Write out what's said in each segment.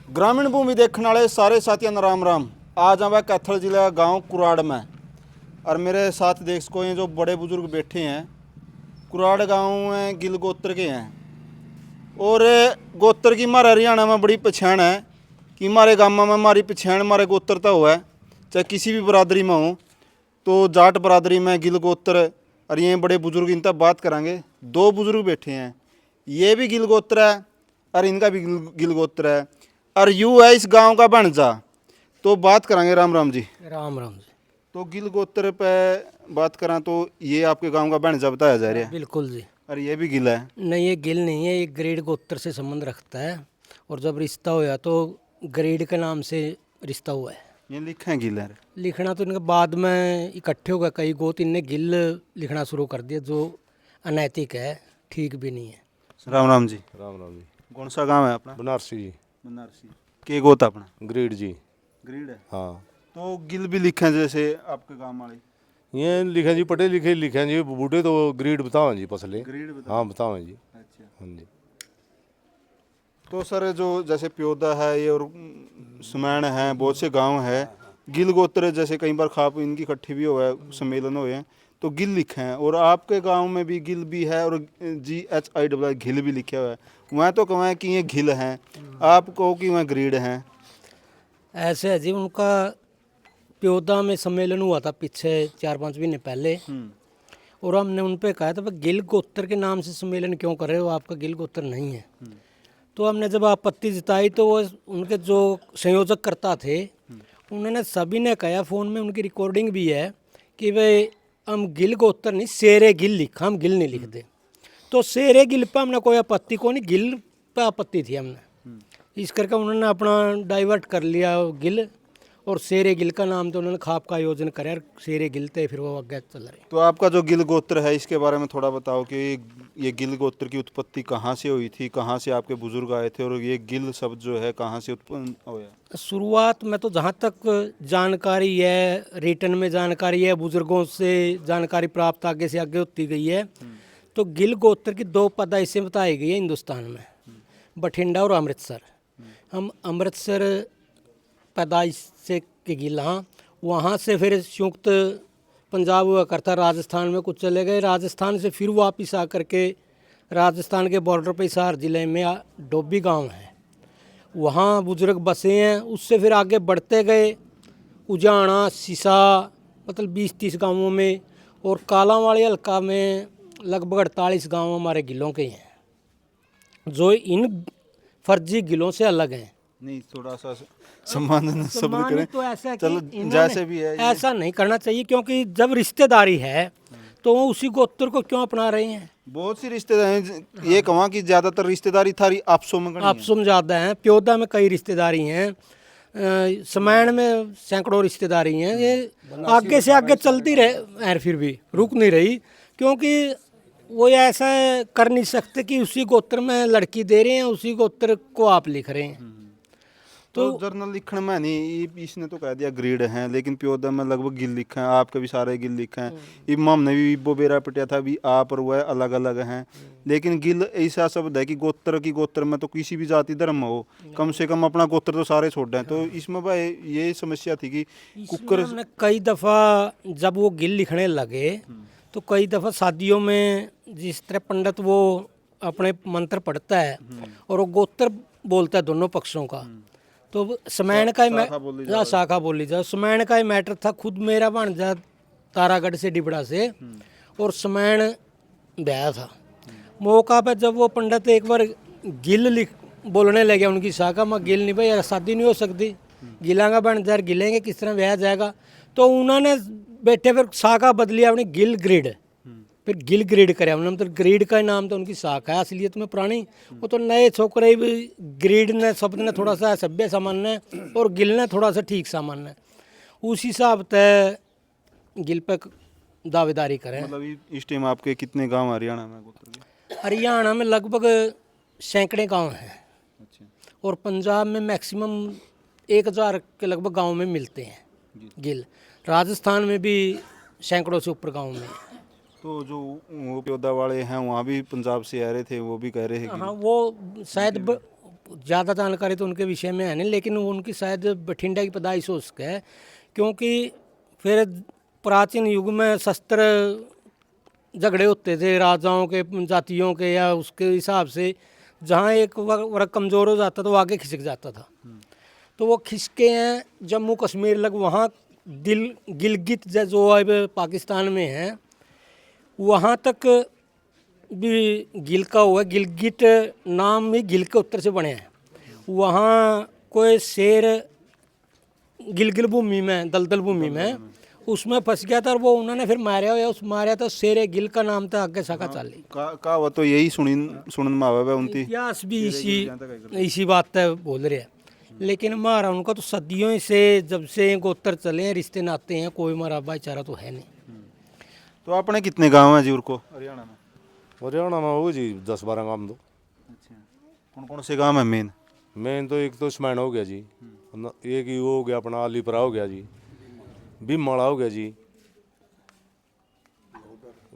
ग्रामीण भूमि देखने वाले सारे साथियों ने राम राम। आज मैं कैथल जिला गांव कुराड़ में और मेरे साथ देख सको ये जो बड़े बुजुर्ग बैठे हैं कुराड़ गांव में गिल गोत्र के हैं। और गोत्र की हमारे हरियाणा में बड़ी पहचान है कि हमारे गाँव में हमारी पहचान हमारे गोत्रता हुआ है, चाहे किसी भी बरादरी में हो। तो जाट बरादरी में गिल गोत्र और ये बड़े बुजुर्ग इनका बात करांगे। दो बुजुर्ग बैठे हैं, ये भी गिल गोत्र है और इनका भी गिल गोत्र है और यू है इस गांव का बनजा। तो बात करांगे। राम राम जी। राम राम जी। तो गिल गोत्र पे बात करा तो ये आपके गांव का बनजा बताया जा रहा है बिल्कुल जी। और ये भी गिल है। नहीं, ये गिल नहीं है, ये ग्रेड गोत्र से संबंध रखता है और जब रिश्ता हुआ तो ग्रेड के नाम से रिश्ता हुआ है। ये लिखा है गिल है। लिखना तो इनके बाद में इकट्ठे हो गए कई गोत, इनने गिल लिखना शुरू कर दिया जो अनैतिक है, ठीक भी नहीं है। राम राम जी। राम राम जी। कौन सा गांव है अपना? बनारसी जी। बनारसी के गोत अपना ग्रेड जी। ग्रीड है। हाँ, तो गिल भी लिखे हैं जैसे आपके गांव वाले ये लिखे जी, पढ़े लिखे लिखे जी, बूढ़े तो ग्रेड बताओ जी पसले। ग्रीड बता। हाँ बताओ जी। अच्छा। हाँ जी। तो सर जो जैसे प्योदा है ये और सुमैन है, बहुत से गांव है गिल गोत्र, जैसे कई बार खाप इनकी इकट्ठी भी हुआ है, सम्मेलन हुए हैं तो गिल लिखे हैं। और आपके गांव में भी गिल भी है और GHI घिल भी लिखा हुआ है। वहाँ तो कहें कि ये घिल हैं, आप कहो कि वहाँ ग्रीड हैं। ऐसे है जी, उनका प्योदा में सम्मेलन हुआ था पीछे 4-5 महीने पहले और हमने उन पे कहा था भाई गिल गोत्र के नाम से सम्मेलन क्यों कर रहे हो, आपका गिल गोत्र नहीं है। तो हमने जब आपत्ति जताई तो वो उनके जो संयोजक करता थे उन्होंने सभी ने कहा, फ़ोन में उनकी रिकॉर्डिंग भी है कि भाई हम गिल गोत्र नहीं शेरे गिल लिखा, हम गिल नहीं लिखते। तो शेरे गिल पे हमने कोई आपत्ति को नहीं, गिल पे आपत्ति थी हमने। इस करके उन्होंने अपना डाइवर्ट कर लिया गिल और शेरे गिल का नाम तो उन्होंने खाप का आयोजन कराया और शेरे गिल थे, फिर वो आगे चल रहे। तो आपका जो गिल गोत्र है इसके बारे में थोड़ा बताओ कि ये गिल गोत्र की उत्पत्ति कहाँ से हुई थी, कहाँ से आपके बुजुर्ग आए थे और ये गिल शब्द जो है कहाँ से उत्पन्न हुआ? शुरुआत में तो जहाँ तक जानकारी है, रिटर्न में जानकारी है, बुजुर्गों से जानकारी प्राप्त आगे से आगे होती गई है, तो गिल गोत्र की 2 पैदाइशें बताई गई है हिंदुस्तान में, बठिंडा और अमृतसर। हम अमृतसर पैदाइश से के गिल, हाँ वहाँ से फिर संयुक्त पंजाब हुआ करता, राजस्थान में कुछ चले गए, राजस्थान से फिर वापस आकर के राजस्थान के बॉर्डर पे हिसार ज़िले में डोबी गांव है, वहाँ बुजुर्ग बसे हैं। उससे फिर आगे बढ़ते गए उजाना सीसा, मतलब 20-30 गांवों में, और कालांवाड़ी हल्का में लगभग 48 गांव हमारे गिलों के हैं जो इन फर्जी गिलों से अलग हैं। नहीं, थोड़ा सा सम्मान शब्द सम्मानित करें तो ऐसा है कि चलो इन्होंने जैसे भी है ऐसा नहीं करना चाहिए, क्योंकि जब रिश्तेदारी है तो वो उसी गोत्र को क्यों अपना रहे हैं। बहुत सी रिश्तेदारी ये कहूँ कि ज्यादातर रिश्तेदारी थारी आपसों में आपसों में ज़्यादा हैं, प्योदा में कई रिश्तेदारी हैं, समैण में सैकड़ों रिश्तेदारी हैं। ये आगे से आगे चलती रहे, फिर भी रुक नहीं रही, क्योंकि वो ऐसा कर नहीं सकते कि उसी गोत्र में लड़की दे रहे हैं, उसी गोत्र को आप लिख रहे हैं। तो जर्नल लिखने में नहीं, इसने तो कह दिया ग्रीड हैं, लेकिन प्योदा में लगभग गिल लिखा है, आपके भी सारे गिल लिखा है। इमाम ने भी वो बेरा पिटिया था भी आप और वह अलग अलग हैं, लेकिन गिल ऐसा शब्द है कि गोत्र में तो किसी भी जाति धर्म हो कम से कम अपना गोत्र तो सारे छोड़ दें। तो इसमें भाई ये समस्या थी कि कुकर हमने कई दफ़ा जब वो गिल लिखने लगे तो कई दफ़ा शादियों में जिस तरह पंडित वो अपने मंत्र पढ़ता है और वो गोत्र बोलता है दोनों पक्षों का, तो समैण का ही शाखा बोली जाए, समैण का ही मैटर था। खुद मेरा भांजा तारागढ़ से डिबड़ा से और समैण ब्याह था, मौका पे जब वो पंडित एक बार गिल लिख बोलने लगे उनकी शाखा में, गिल नहीं भाई यार शादी नहीं हो सकती, गिलांगा बन जार गिलेंगे किस तरह ब्याह जाएगा। तो उन्होंने बैठे फिर शाखा बदली अपनी गिल ग्रिड, फिर गिल ग्रिड करे उन्होंने, मतलब ग्रिड का नाम तो उनकी शाखा है, असलियत में पुरानी। वो तो नए छोकरे भी ग्रिड ने शब्द ने थोड़ा सा सभ्य सामान्य और गिल ने थोड़ा सा ठीक सामान्य, उस हिसाब से गिल पे दावेदारी करें। मतलब इस टाइम आपके कितने गांव हरियाणा में गोत्र के? हरियाणा में लगभग सैकड़े गांव हैं अच्छा। और पंजाब में मैक्सिमम 1000 के लगभग गांव में मिलते हैं गिल। राजस्थान में भी सैकड़ों से ऊपर गांव में। तो जो वो प्योदा वाले हैं वहाँ भी पंजाब से आ रहे थे, वो भी कह रहे हैं हाँ, वो शायद ज़्यादा जानकारी तो उनके विषय में है नहीं, लेकिन वो उनकी शायद बठिंडा की पैदाइश हो सके है, क्योंकि फिर प्राचीन युग में शस्त्र झगड़े होते थे राजाओं के जातियों के, या उसके हिसाब से जहाँ एक वर्ग कमज़ोर हो जाता तो वो आगे खिसक जाता था। तो वो खिसके हैं जम्मू कश्मीर लग, वहाँ गिलगित जो अब पाकिस्तान में है वहाँ तक भी गिल का हुआ। गिलगिट नाम ही गिल के उत्तर से बने हैं। वहाँ कोई शेर गिलगिल भूमि में, दलदल भूमि में उसमें फंस गया था और वो उन्होंने फिर मारा, या उस मारा था शेर गिल का नाम था, आगे शाखा चाली का वो तो यही सुनन में आवे उनती इतिहास भी इसी बात है बोल रहे हैं। लेकिन हमारा उनका तो सदियों से, जब से गोत्र चले हैं, रिश्ते नाते हैं, कोई हमारा भाईचारा तो है नहीं। तो अपने कितने गांव हैं जी उनको हरियाणा में? हरियाणा में हो जी 10-12 गांव दो। अच्छा, कौन कौन से गांव है मेन तो एक तो स्मैन हो गया जी, एक ही वो हो गया अपना अलीपरा हो गया जी, भीमाड़ा हो गया जी,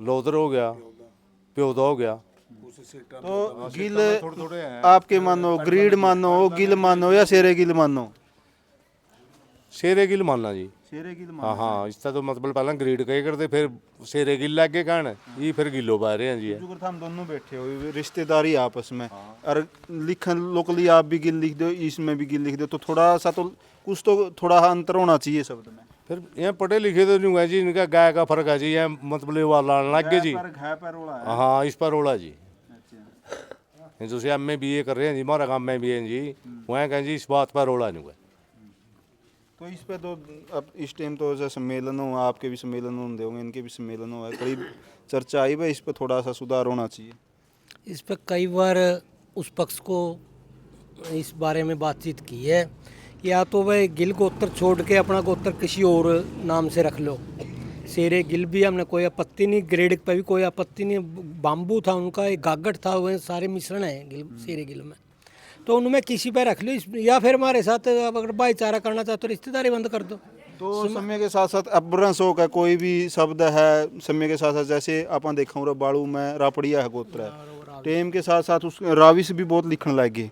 लोधर हो गया, प्योदा हो गया। तो गिल आपके मानो, ग्रीड मानो, गिल मानो या शेरे गिल मानो? शेरे गिल मानना जी। शेरे गिल हाँ हाँ, इसका तो मतलब पहले ग्रीड कही करते, फिर शेरे गिल लग गए कहने, ये फिर गिलो पा रहे हैं जी। हम दोनों बैठे हो रिश्तेदारी आपस में, और लिखन लोकली आप भी गिल लिख दो, इसमें भी गिल लिख दो, तो थोड़ा सा तो कुछ तो थोड़ा अंतर होना चाहिए शब्द में। फिर यहाँ पढ़े लिखे तो नहीं हुआ जी, इनका गाय का फर्क है जी, यहाँ मतलब वो लाने लग गए जी। हाँ, इस पर रोड़ा जी। जैसे हम में भी ये कर रहे हैं जी, हमारा काम में भी है जी, वहाँ कहें जी इस बात पर रोड़ा नहीं हुआ। तो इस पे तो अब इस टाइम तो जैसे सम्मेलन हो, आपके भी सम्मेलन होंगे होंगे, इनके भी सम्मेलन हो, करीब चर्चा आई भाई इस पे थोड़ा सा सुधार होना चाहिए। इस पर कई बार उस पक्ष को इस बारे में बातचीत की है, या तो वह गिल गोत्र छोड़ के अपना गोत्र किसी और नाम से रख लो। शेरे गिल भी हमने कोई आपत्ति नहीं, ग्रेड पे भी कोई आपत्ति नहीं, बाम्बू था उनका, एक गागट था, वह सारे मिश्रण है गिल, शेरे गिल में, तो उनमें किसी पे रख लो। या फिर हमारे साथ अगर भाईचारा करना चाहते तो रिश्तेदारी बंद कर दो। तो समय के साथ साथ अपभ्रंश हो का कोई भी शब्द है, समय के साथ साथ जैसे अपन देखा हूँ बाड़ू में रापड़िया है गोत्र है, टेम के साथ साथ उस राविश भी बहुत लिखने लगे।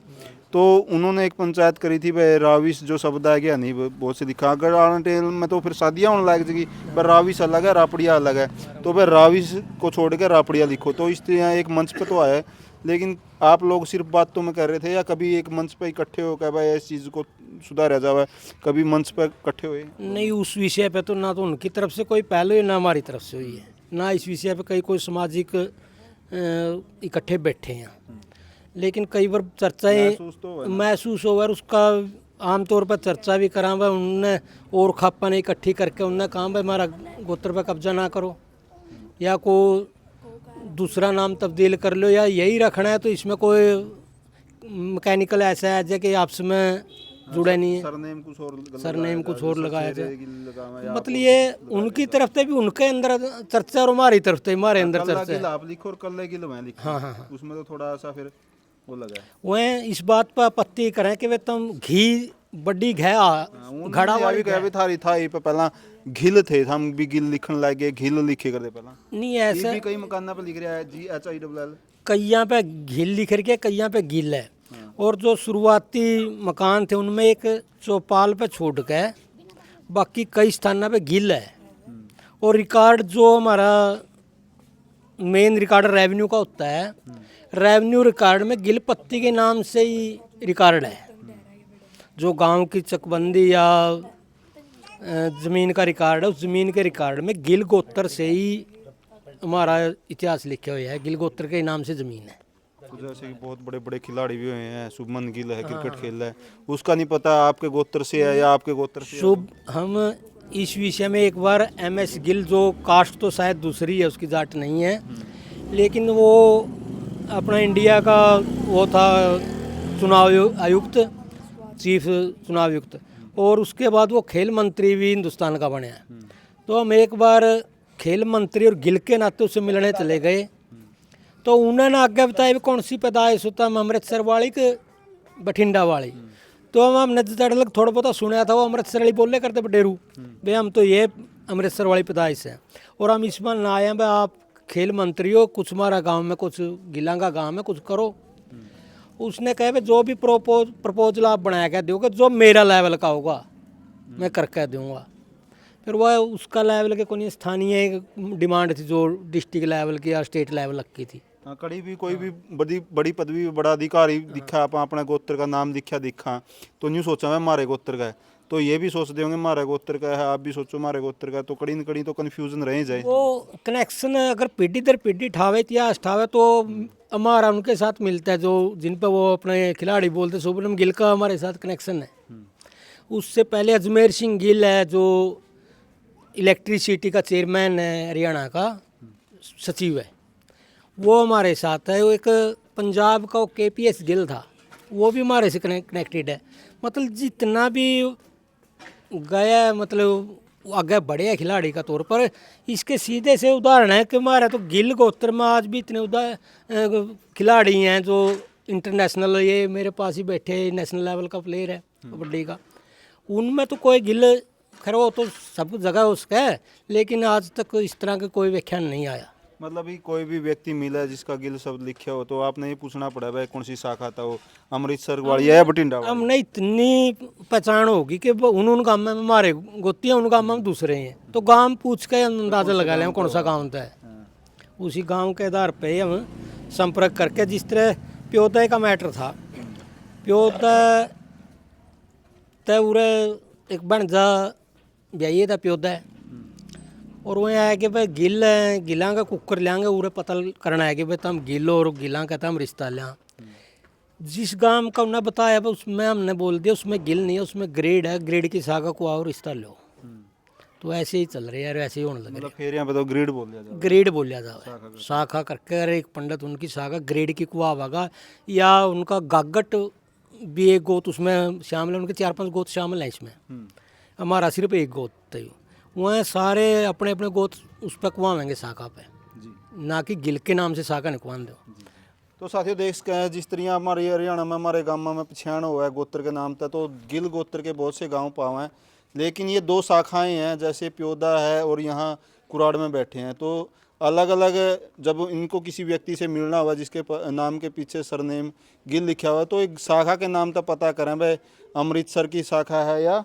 तो उन्होंने एक पंचायत करी थी भाई राविश जो शब्द आ गया नहीं बहुत से लिखा, अगर आना टेल में तो फिर शादियाँ होने लग जाएगी, पर राविश अलग है रापड़िया अलग है, तो भाई राविश को छोड़ के रापड़िया लिखो। तो इस तरह एक मंच पे तो आया है, लेकिन आप लोग सिर्फ बातों में कर रहे थे, या कभी एक मंच पे इकट्ठे हो क्या भाई इस चीज़ को सुधारा जाए, कभी मंच पर इकट्ठे हुए? नहीं, उस विषय पे तो ना तो उनकी तरफ से कोई पहले हुई, ना हमारी तरफ से हुई है, ना इस विषय पे कई कोई सामाजिक इकट्ठे बैठे हैं। लेकिन कई बार चर्चाएं महसूस हो, और उसका आमतौर पर चर्चा भी करा भाई उनने, और खापा ने इकट्ठी करके उनने कहा भाई हमारा गोत्र पर कब्जा ना करो, या को दूसरा नाम तब्दील कर लो, या यही रखना है तो इसमें कोई मैकेनिकल ऐसा है जो कि आपस में जुड़ा नहीं है, सरनेम कुछ और लगाया जाए। मतलब ये उनकी तरफ से भी, उनके अंदर चर्चा और हमारी तरफ से हमारे अंदर चर्चा। आप लिखो और कल गिल मैं लिखो। हाँ, उसमें तो थोड़ा सा फिर वो लगा। वह इस बात पर आपत्ति करें कि वे तुम घी बड़ी घड़ा वाली थारी था ये पहला घिल थे, हम भी गिल लिखने लगे, घिल लिखे करते पहला नहीं, ऐसा भी कई मकाना पे लिख रहा है GHILL, कईयां पे घिल लिख रही है, कईयां पे गिल है। और जो शुरुआती मकान थे उनमें एक चौपाल पे छोड़ के बाकी कई स्थानों पे गिल है। और रिकॉर्ड जो हमारा मेन रिकॉर्ड रेवेन्यू का होता है, रेवेन्यू रिकॉर्ड में गिल पत्ती के नाम से ही रिकॉर्ड है। जो गांव की चकबंदी या ज़मीन का रिकॉर्ड है, उस ज़मीन के रिकॉर्ड में गिल गोत्र से ही हमारा इतिहास लिखा हुआ है, गिल गोत्र के नाम से ज़मीन है। तो जैसे कि बहुत बड़े बड़े खिलाड़ी भी हुए हैं, शुभमन गिल है, क्रिकेट खेल रहा है, उसका नहीं पता आपके गोत्र से है या आपके गोत्र से। शुभ, हम इस विषय में एक बार MS गिल, जो कास्ट तो शायद दूसरी है, उसकी जाट नहीं है, लेकिन वो अपना इंडिया का वो था चुनाव आयुक्त, चीफ चुनाव आयुक्त, और उसके बाद वो खेल मंत्री भी हिंदुस्तान का बने हैं। तो हम एक बार खेल मंत्री और गिल के नाते उससे मिलने चले गए, तो उन्होंने आगे बताया कौन सी पैदाइश होता है, अमृतसर वाली के बठिंडा वाली। तो हमने लग थोड़ा बहुत सुना था, वो अमृतसर वाली बोले करते बडेरू भाई हम तो ये अमृतसर वाली पैदाइश है, और हम इस बार ना आए भाई आप खेल मंत्री हो, कुछ हमारा गांव में कुछ गिलांगा गांव में कुछ करो। उसने कहा भाई जो भी प्रपोजल आप बना के दोगे जो मेरा लेवल का होगा मैं करके दूंगा। फिर वह उसका लेवल के कोई स्थानीय डिमांड थी जो डिस्ट्रिक्ट लेवल की या स्टेट लेवल की थी। हाँ, कड़ी भी कोई भी बड़ी पदवी बड़ा अधिकारी दिखा आप अपने गोत्र का नाम दिखा तो न्यू सोचा मैं मारे गोत्र का है, तो ये भी सोचते होंगे मारे गोत्र का है, आप भी सोचो मारे गोत्र का है, तो कड़ी न कड़ी तो कन्फ्यूजन रह जाए। वो कनेक्शन अगर पीढ़ी दर पीढ़ी ठावे इतिहास ठावे तो हमारा उनके साथ मिलता है, जो जिन पे वो अपने खिलाड़ी बोलते शुभनम गिल का हमारे साथ कनेक्शन है। उससे पहले अजमेर सिंह गिल है जो इलेक्ट्रिसिटी का चेयरमैन है, हरियाणा का सचिव है, वो हमारे साथ है। वो एक पंजाब का KPS गिल था, वो भी हमारे से कनेक्टेड है। मतलब जितना भी गया मतलब आगे बढ़े है खिलाड़ी का तौर पर। इसके सीधे से उदाहरण है कि हमारा तो गिल गोत्र में आज भी इतने खिलाड़ी हैं जो इंटरनेशनल, ये मेरे पास ही बैठे नेशनल लेवल का प्लेयर है कबड्डी का, उनमें तो कोई गिल खैर वो तो सब जगह उसका है, लेकिन आज तक इस तरह का कोई व्याख्यान नहीं आया। मतलब ही कोई भी व्यक्ति मिला है जिसका गिल शब्द लिखे हो तो आपने ये पूछना पड़ा भाई कौन सी शाखा था, वो अमृतसर वाली है या बठिंडा वाली? हमने इतनी पहचान होगी कि उन गाँव में हमारे गोती हैं, उन गाँव में हम दूसरे हैं, तो गाँव पूछ के अंदाजा लगा लें कौन सा गाँव था। उसी गाँव के आधार पे हम संपर्क करके, जिस तरह प्योदय का मैटर था, प्योदय तय उरे एक बन जा ब्याइए था प्योदय, और वो आया कि भाई गिल है, गिला का कुकर लेंगे उरे पता करना है कि भाई तुम गिल और गिला का हम रिश्ता लिया। जिस गांव का उन्हें बताया भाई उसमें हमने बोल दिया उसमें गिल नहीं है, उसमें ग्रेड है, ग्रेड की शाखा को आओ रिश्ता लो। तो ऐसे ही चल रहे यार, ऐसे ही होने लगे। मतलब फिर यहाँ पे तो ग्रेड बोल दिया जाए, ग्रेड बोलिया जाए शाखा करके। अरे एक पंडित उनकी शाखा ग्रेड की कुआ होगा, या उनका गागट भी एक गोत उसमें शामिल है, उनके 4-5 गोत शामिल हैं इसमें। हमारा सिर्फ एक गोत थे, वह सारे अपने अपने गोत उस पर कुआवेंगे शाखा पे, ना कि गिल के नाम से शाखा निकवान दो। तो साथियों देख सके हैं जिस तरह हमारे हरियाणा में हमारे गाँव में पहचान हुआ है गोत्र के नाम था, तो गिल गोत्र के बहुत से गांव पाए हैं, लेकिन ये 2 शाखाएं हैं, जैसे प्योदा है और यहाँ कुराड़ में बैठे हैं। तो अलग अलग जब इनको किसी व्यक्ति से मिलना हुआ जिसके नाम के पीछे सरनेम गिल लिखा हुआ, तो एक शाखा के नाम तक पता करें भाई अमृतसर की शाखा है या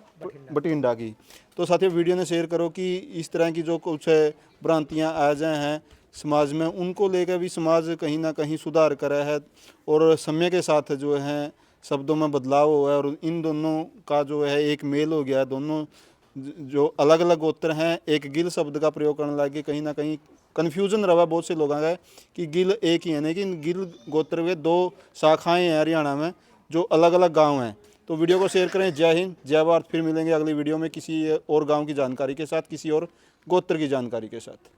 बठिंडा की। तो साथियों वीडियो ने शेयर करो कि इस तरह की जो कुछ भ्रांतियाँ आ जाए हैं समाज में, उनको लेकर भी समाज कहीं ना कहीं सुधार करा है और समय के साथ जो है शब्दों में बदलाव हुआ है, और इन दोनों का जो है एक मेल हो गया है। दोनों जो अलग अलग गोत्र हैं एक गिल शब्द का प्रयोग करने लगे, कहीं ना कहीं कन्फ्यूजन रहा बहुत से लोगों का कि गिल एक ही है, लेकिन गिल गोत्र के 2 शाखाएं हैं हरियाणा में जो अलग अलग गांव हैं। तो वीडियो को शेयर करें। जय हिंद, जय भारत। फिर मिलेंगे अगली वीडियो में किसी और गांव की जानकारी के साथ, किसी और गोत्र की जानकारी के साथ।